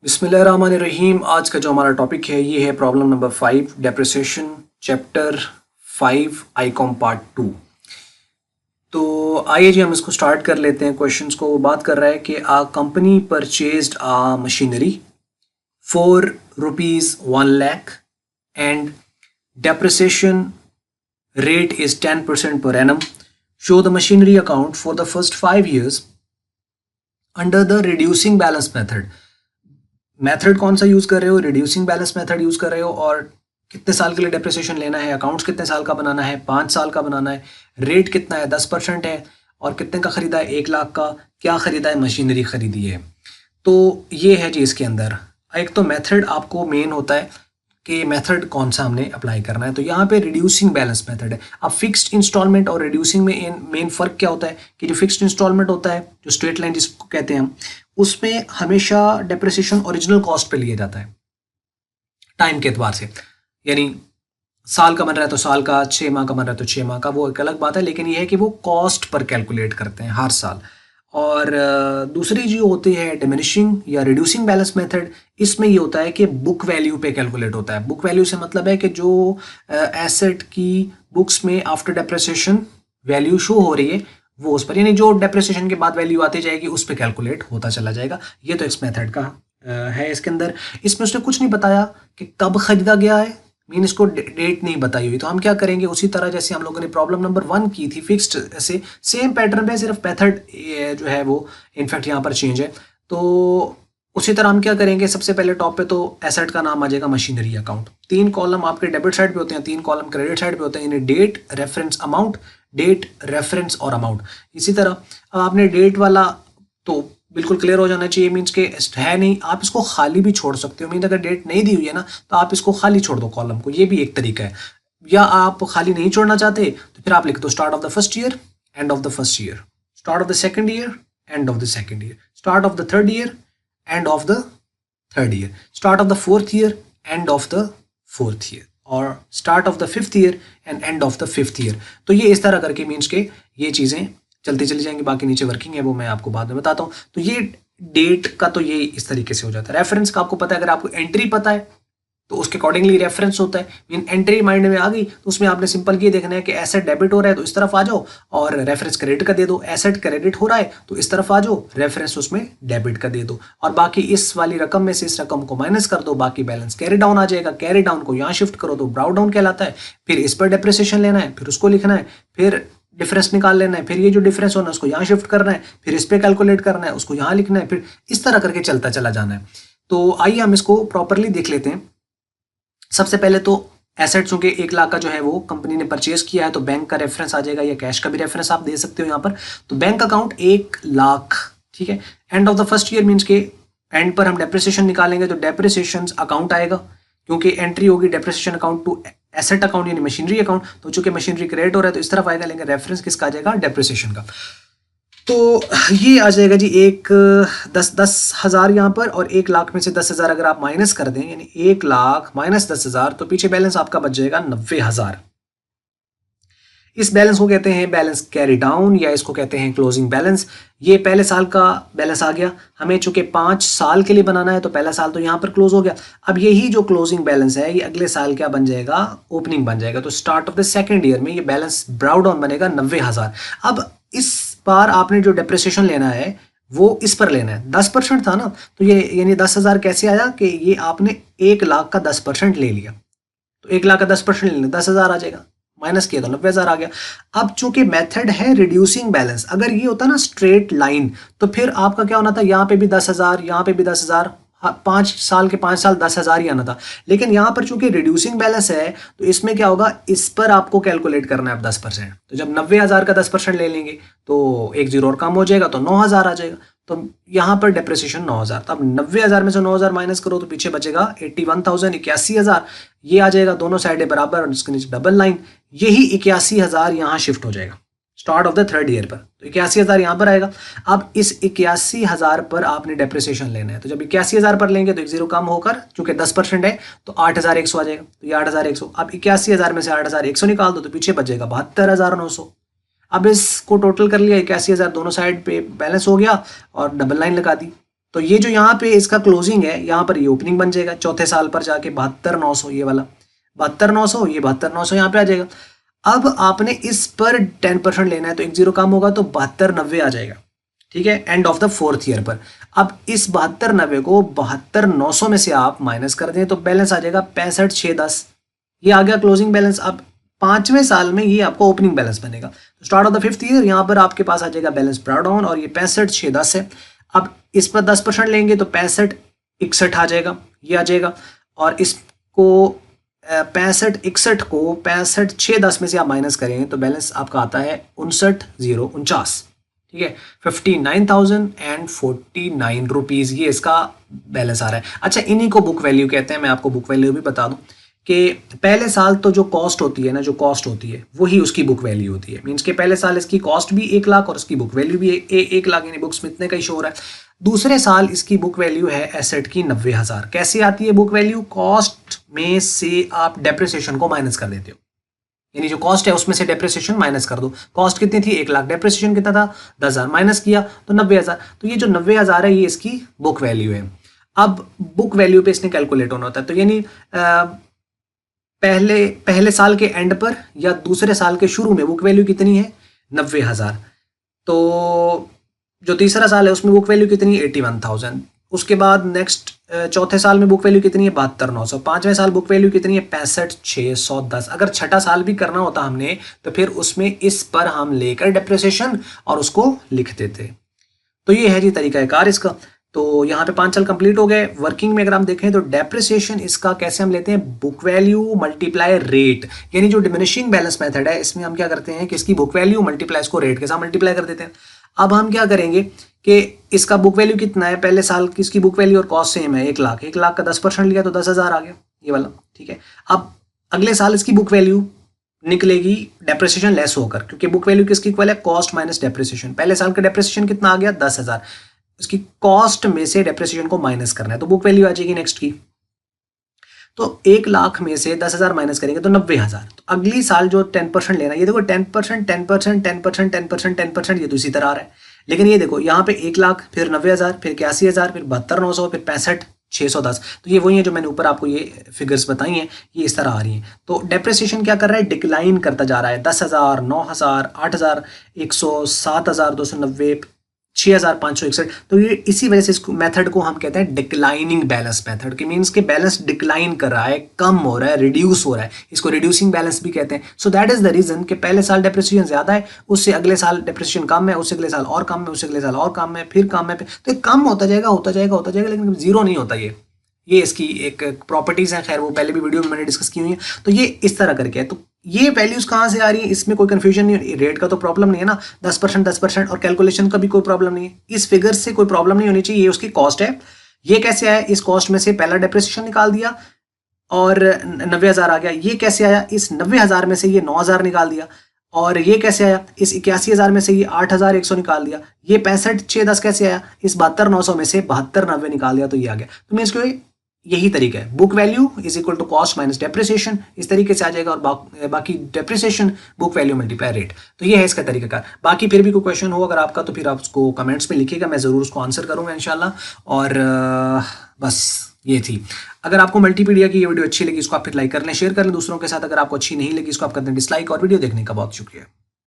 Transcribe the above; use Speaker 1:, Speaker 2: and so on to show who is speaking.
Speaker 1: बिस्मिल्लाहिर्रहमानिर्रहीम। आज का जो हमारा टॉपिक है ये है problem number 5, depreciation, chapter 5, Icom part 2। तो आइए जी हम इसको स्टार्ट कर लेते हैं। क्वेश्चंस को वो बात कर रहा है कि a company purchased a machinery for rupees 1 lakh and depreciation rate is 10% per annum. Show the machinery account for the first 5 years under the reducing balance method. Method कौन सा यूज कर रहे हो? रिड्यूसिंग बैलेंस मेथड यूज कर रहे हो। और कितने साल के लिए डेप्रिसिएशन लेना है, अकाउंट्स कितने साल का बनाना है, 5 साल का बनाना है, रेट कितना है, 10% है, और कितने का खरीदा है, 1 लाख का। क्या खरीदा है? मशीनरी खरीदी है। तो ये है जी इसके अंदर एक तो मेथड आपको मेन होता है कि मेथड कौन सा हमने अप्लाई करना है। तो यहाँ पे रिड्यूसिंग बैलेंस मेथड है। अब फिक्स्ड इंस्टॉलमेंट और रिड्यूसिंग में मेन फ़र्क क्या होता है कि जो फिक्स्ड इंस्टॉलमेंट होता है, जो स्ट्रेट लाइन जिसको कहते हैं हम, उसमें हमेशा डेप्रिसिएशन ओरिजिनल कॉस्ट पे लिया जाता है टाइम के एतबार से। यानी साल का बन रहा है तो साल का, 6 माह का बन रहा है तो 6 माह का, वो एक अलग बात है। लेकिन ये है कि वो कॉस्ट पर कैलकुलेट करते हैं हर साल। और दूसरी जो होती है डिमिनिशिंग या रिड्यूसिंग बैलेंस मेथड, इसमें ये होता है कि बुक वैल्यू पे कैलकुलेट होता है। बुक वैल्यू से मतलब है कि जो एसेट की बुक्स में आफ्टर डेप्रिसिएशन वैल्यू शो हो रही है वो उस पर, यानी जो डेप्रिसिएशन के बाद वैल्यू आती जाएगी उस पर कैलकुलेट होता चला जाएगा। ये तो इस मेथड का है। इसके अंदर इसमें उसने कुछ नहीं बताया कि कब खरीदा गया है, मीन इसको डेट नहीं बताई हुई। तो हम क्या करेंगे, उसी तरह जैसे हम लोगों ने प्रॉब्लम नंबर 1 की थी फिक्स्ड से, सेम पैटर्न पे, सिर्फ मेथड जो है वो इनफैक्ट यहाँ पर चेंज है। तो उसी तरह हम क्या करेंगे, सबसे पहले टॉप पे तो एसेट का नाम आ जाएगा मशीनरी अकाउंट। 3 कॉलम आपके डेबिट साइड पे होते हैं, 3 कॉलम क्रेडिट साइड पे होते हैं, यानी date, reference, amount, date, reference और अमाउंट। इसी तरह अब आपने डेट वाला तो बिल्कुल क्लियर हो जाना चाहिए, मीन्स के है नहीं, आप इसको खाली भी छोड़ सकते हो। मीन अगर डेट नहीं दी हुई है ना तो आप इसको खाली छोड़ दो कॉलम को, ये भी एक तरीका है। या आप खाली नहीं छोड़ना चाहते तो फिर आप लिख दो start of the first year, end of the first year, start of the second year, end of the second year, start of the third year, end of the third year, start of the fourth year, end of the fourth year, और start of the fifth year end end of the fifth year. तो ये इस तरह करके means के ये चीज़ें चलती चली जाएंगी। बाकी नीचे वर्किंग है वो मैं आपको बाद में बताता हूँ। तो ये डेट का तो ये इस तरीके से हो जाता है। रेफरेंस का आपको पता है, अगर आपको एंट्री पता है तो उसके अकॉर्डिंगली रेफरेंस होता है। मीन एंट्री माइंड में आ गई तो उसमें आपने सिंपल ये देखना है कि एसेट डेबिट हो रहा है तो इस तरफ आ जाओ और रेफरेंस क्रेडिट का दे दो। एसेट क्रेडिट हो रहा है तो इस तरफ आ जाओ, रेफरेंस उसमें डेबिट का दे दो। और बाकी इस वाली रकम में से इस रकम को माइनस कर दो, बाकी बैलेंस कैरी डाउन आ जाएगा। कैरी डाउन को यहाँ शिफ्ट करो तो ब्राउ डाउन कहलाता है। फिर इस पर डेप्रिसिएशन लेना है, फिर उसको लिखना है, फिर डिफरेंस निकाल लेना है, फिर ये जो डिफरेंस होना है उसको यहाँ शिफ्ट करना है, फिर इस पे कैलकुलेट करना है, उसको यहाँ लिखना है, फिर इस तरह करके चलता चला जाना है। तो आइए हम इसको प्रॉपरली देख लेते हैं। सबसे पहले तो एसेट्स के 1 लाख का जो है वो कंपनी ने परचेज किया है तो बैंक का रेफरेंस आ जाएगा, या कैश का भी रेफरेंस आप दे सकते हो यहाँ पर। तो बैंक अकाउंट 1 लाख, ठीक है। And of the first year means के एंड पर हम डेप्रिसिएशन निकालेंगे तो डेप्रिसिएशन अकाउंट आएगा, क्योंकि एंट्री होगी depreciation account to asset account यानी मशीनरी अकाउंट। तो चूंकि मशीनरी क्रेडिट हो रहा है तो इस तरफ आएगा, लेकिन रेफरेंस किसका आ जाएगा? डेप्रिसिएशन का। तो ये आ जाएगा जी 10,000 यहाँ पर, और 1 लाख में से 10,000 अगर आप माइनस कर दें, यानी 1 लाख माइनस 10,000, तो पीछे बैलेंस आपका बच जाएगा 90,000। इस बैलेंस को कहते हैं बैलेंस कैरी डाउन, या इसको कहते हैं क्लोजिंग बैलेंस। ये पहले साल का बैलेंस आ गया। हमें चूंकि 5 साल के लिए बनाना है तो पहला साल तो यहाँ पर क्लोज हो गया। अब यही जो क्लोजिंग बैलेंस है ये अगले साल क्या बन जाएगा? ओपनिंग बन जाएगा। तो start of the second year में ये बैलेंस ब्राउ डाउन बनेगा 90,000। अब इस बार आपने जो डेप्रिसिएशन लेना है वो इस पर लेना है। 10% था ना, तो ये यानी 10,000 कैसे आया कि ये आपने 1 लाख का 10% ले लिया। तो 1 लाख का 10% ले लिया, 10,000 आ जाएगा, माइनस किया तो 90,000 आ गया। अब चूंकि मेथड है रिड्यूसिंग बैलेंस, अगर ये होता ना स्ट्रेट लाइन तो फिर आपका क्या होना था? यहाँ पे भी 10,000, यहाँ पे भी 10,000, 5 साल के 5 साल 10,000 ही आना था। लेकिन यहाँ पर चूंकि रिड्यूसिंग बैलेंस है तो इसमें क्या होगा? इस पर आपको कैलकुलेट करना है अब 10%। तो जब 90,000 का 10% ले लेंगे तो एक जीरो और कम हो जाएगा तो 9,000 आ जाएगा। तो यहाँ पर डेप्रिसिएशन 9,000। तो अब 90,000 में से 9,000 माइनस करो तो पीछे बचेगा 81,000, 81,000। ये आ जाएगा दोनों साइडें बराबर और इसके नीचे डबल लाइन। यही 81,000 यहाँ शिफ्ट हो जाएगा start of the third year पर। तो 81,000 यहाँ पर आएगा। अब इस 81,000 पर आपने डेप्रिसिएशन लेना है। तो जब 81,000 पर लेंगे तो एक जीरो कम होकर चूंकि 10% है तो 8,100 आ जाएगा। तो ये 8,100। अब 81,000 में से 8,100 निकाल दो तो पीछे बचेगा 72,900। अब इसको टोटल कर लिया, 81,000 दोनों साइड पे बैलेंस हो गया और डबल लाइन लगा दी। तो ये जो यहाँ पे इसका क्लोजिंग है, यहाँ पर ये ओपनिंग बन जाएगा चौथे साल पर जाके 72,900, ये वाला 72,900, ये 72,900 यहाँ पे आ जाएगा। अब आपने इस पर 10% लेना है तो 1 0 कम होगा तो 72,90 आ जाएगा, ठीक है, and of the 4th year पर। अब इस 72,90 को 72,900 में से आप माइनस कर दें तो बैलेंस आ जाएगा 65,610, ये आ गया क्लोजिंग बैलेंस। अब 5वें साल में ये आपको ओपनिंग बैलेंस बनेगा। तो start of the 5th year यहाँ पर आपके पास आ जाएगा बैलेंस ब्रॉट डाउन और ये 65,610 है। अब इस पर 10% लेंगे तो 65,61 आ जाएगा, ये आ जाएगा। और इसको 65,61 को 65,610 में से आप माइनस करें तो बैलेंस आपका आता है 59,049, ठीक है, 59,049 रुपीज़, ये इसका बैलेंस आ रहा है। अच्छा, इन्हीं को बुक वैल्यू कहते हैं। मैं आपको बुक वैल्यू भी बता दूं कि पहले साल तो जो कॉस्ट होती है ना, जो कॉस्ट होती है वही उसकी बुक वैल्यू होती है। मीन्स के पहले साल इसकी कॉस्ट भी 1 लाख और उसकी बुक वैल्यू भी 1 लाख, यानी बुक्स में इतने का ही शो हो रहा है। दूसरे साल इसकी बुक वैल्यू है एसेट की 90,000। कैसे आती है बुक वैल्यू? कॉस्ट में से आप डेप्रिसिएशन को माइनस कर देते हो, यानी जो कॉस्ट है उसमें से डेप्रिसिएशन माइनस कर दो। कॉस्ट कितनी थी? 1 लाख, डेप्रिसिएशन कितना था? 10,000, माइनस किया तो 90,000। तो ये जो 90,000 है ये इसकी बुक वैल्यू है। अब बुक वैल्यू पे इसने कैलकुलेट होना होता है, तो यानी पहले साल के एंड पर या दूसरे साल के शुरू में बुक वैल्यू कितनी है? 90,000। तो जो तीसरा साल है उसमें बुक वैल्यू कितनी है? 81,000। उसके बाद नेक्स्ट चौथे साल में बुक वैल्यू कितनी है? 72,900। 5वें साल बुक वैल्यू कितनी है? 65,610। अगर छठा साल भी करना होता हमने तो फिर उसमें इस पर हम लेकर डेप्रिसिएशन और उसको लिख देते। तो ये है जी तरीका कार इसका। तो यहाँ पे 5 साल कंप्लीट हो गए। वर्किंग में अगर हम देखें तो डेप्रिसिएशन इसका कैसे हम लेते हैं? बुक वैल्यू मल्टीप्लाई रेट, यानी जो डिमिनिशिंग बैलेंस मेथड है इसमें हम क्या करते हैं कि इसकी बुक वैल्यू मल्टीप्लाई इसको रेट के साथ मल्टीप्लाई कर देते हैं। अब हम क्या करेंगे कि इसका बुक वैल्यू कितना है? पहले साल की इसकी बुक वैल्यू और कॉस्ट सेम है 1 लाख। 1 लाख का 10% लिया तो 10,000 आ गया, ये वाला, ठीक है। अब अगले साल इसकी बुक वैल्यू निकलेगी डेप्रिसिएशन लेस होकर, क्योंकि बुक वैल्यू किसकी इक्वल है? Cost minus depreciation. पहले साल का डेप्रिसिएशन कितना आ गया? 10,000। उसकी कॉस्ट में से डेप्रिसिएशन को माइनस करना है तो बुक वैल्यू आ जाएगी नेक्स्ट की। तो 1 लाख में से 10,000 माइनस करेंगे तो 90,000। तो अगली साल जो 10% लेना है, ये देखो 10%, 10%, 10%, 10%, 10%, ये तो इसी तरह आ रहा है। लेकिन ये देखो यहाँ पे 1 लाख, फिर 90,000, फिर 81,000, फिर 72,900, फिर 65,610। तो ये वही है जो मैंने ऊपर आपको ये फिगर्स बताई हैं, ये इस तरह आ रही हैं। तो डेप्रिसिएशन क्या कर रहा है? डिक्लाइन करता जा रहा है। 10,000, 9,000, 8,100, 7,290, 6,561। तो ये इसी वजह से इस मेथड को हम कहते हैं डिक्लाइनिंग बैलेंस मेथड, कि मीन्स के बैलेंस डिक्लाइन कर रहा है, कम हो रहा है, रिड्यूस हो रहा है। इसको रिड्यूसिंग बैलेंस भी कहते हैं। So that is the reason कि पहले साल डेप्रिसिएशन ज्यादा है, उससे अगले साल डेप्रिसिएशन कम है, उससे अगले साल और कम है, उससे अगले साल और कम है, फिर कम है, तो ये कम होता जाएगा, होता जाएगा, होता जाएगा, लेकिन जीरो नहीं होता। ये इसकी एक प्रॉपर्टीज है, खैर वो पहले भी वीडियो में मैंने डिस्कस की हुई है। तो ये इस तरह करके है। तो ये वैल्यूज कहाँ से आ रही है? इसमें कोई कंफ्यूजन नहीं है। रेट का तो प्रॉब्लम नहीं है ना, 10%, 10%, और कैलकुलेशन का भी कोई प्रॉब्लम नहीं है। इस फिगर से कोई प्रॉब्लम नहीं होनी चाहिए। ये उसकी कॉस्ट है। ये कैसे आया? इस कॉस्ट में से पहला डेप्रिसिएशन निकाल दिया और 90,000 आ गया। ये कैसे आया? इस 90,000 में से ये 9,000 निकाल दिया। और ये कैसे आया? इस 81,000 में से ये 8,100 निकाल दिया। ये 65,610 कैसे आया? इस 72,900 में से 72,90 निकाल दिया, तो ये आ गया। तो मीन्स कि यही तरीका है। Book value is equal to cost minus depreciation, इस तरीके से आ जाएगा। और बाकी depreciation book value multiply rate. तो ये है इसका तरीकाकार। बाकी फिर भी कोई क्वेश्चन हो अगर आपका तो फिर आप उसको कमेंट्स में लिखिएगा, मैं ज़रूर उसको आंसर करूंगा इंशाल्लाह। और बस ये थी। अगर आपको मल्टीपीडिया की ये वीडियो अच्छी लगी इसको आप फिर लाइक कर लें, शेयर कर लें दूसरों के साथ। अगर आपको अच्छी नहीं लगी इसको आप कर दें डिसलाइक। और वीडियो देखने का बहुत शुक्रिया।